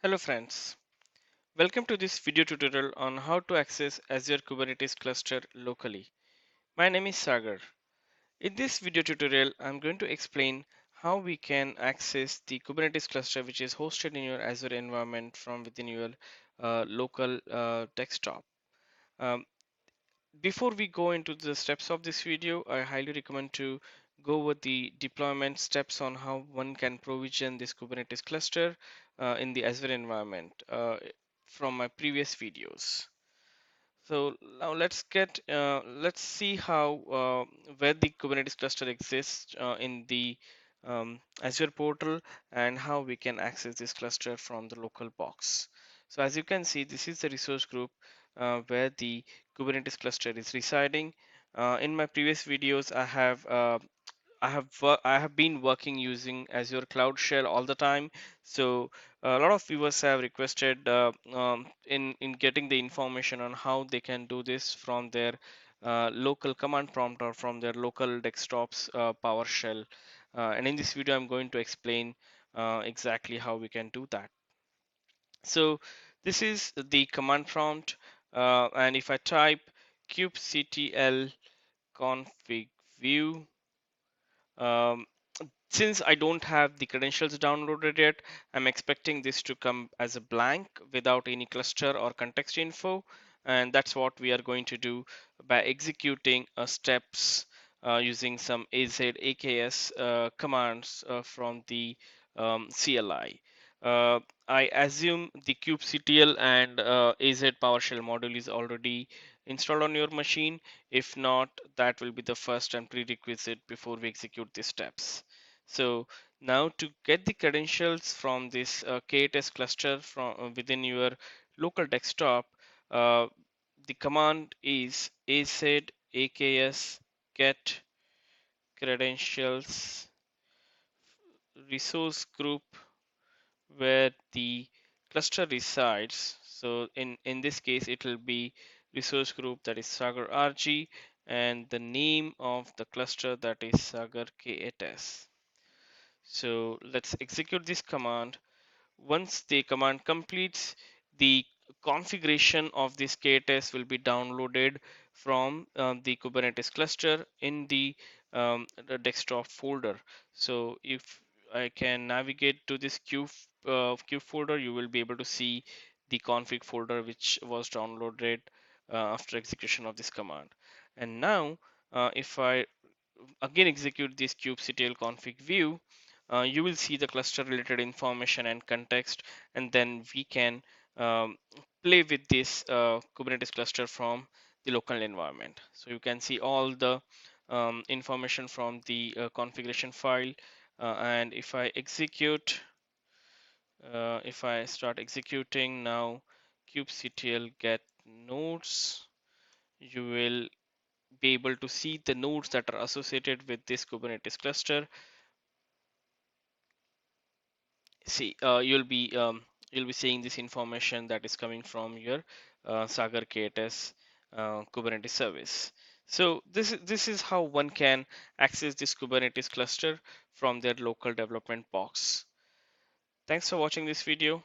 Hello friends, welcome to this video tutorial on how to access Azure Kubernetes Cluster locally. My name is Sagar. In this video tutorial, I'm going to explain how we can access the Kubernetes cluster which is hosted in your Azure environment from within your local desktop. Um, Before we go into the steps of this video, I highly recommend to go over the deployment steps on how one can provision this Kubernetes cluster in the Azure environment from my previous videos. So now let's see how where the Kubernetes cluster exists in the Azure portal and how we can access this cluster from the local box. So as you can see, this is the resource group where the Kubernetes cluster is residing. In my previous videos, I have been working using Azure Cloud Shell all the time. So a lot of viewers have requested in getting the information on how they can do this from their local command prompt or from their local desktop's PowerShell. And in this video, I'm going to explain exactly how we can do that. So this is the command prompt, and if I type kubectl config view. Um, since I don't have the credentials downloaded yet, I'm expecting this to come as a blank without any cluster or context info. And that's what we are going to do by executing steps using some AKS commands from the CLI. I assume the kubectl and AZ PowerShell module is already installed on your machine. If not, that will be the first and prerequisite before we execute the steps. So now to get the credentials from this K8s cluster from within your local desktop, uh, the command is AKS get credentials resource group where the cluster resides. So in this case, it will be resource group that is Sagar RG and the name of the cluster that is Sagar K8s. So let's execute this command. Once the command completes, the configuration of this K8s will be downloaded from the Kubernetes cluster in the desktop folder. So if I can navigate to this Q folder, you will be able to see the config folder which was downloaded after execution of this command. And now, if I again execute this kubectl config view, you will see the cluster related information and context, and then we can um, play with this Kubernetes cluster from the local environment. So you can see all the information from the configuration file, and if I start executing now kubectl get nodes, you will be able to see the nodes that are associated with this Kubernetes cluster. See, you'll be seeing this information that is coming from your Sagar K8s Kubernetes service. So this is how one can access this Kubernetes cluster from their local development box. Thanks for watching this video.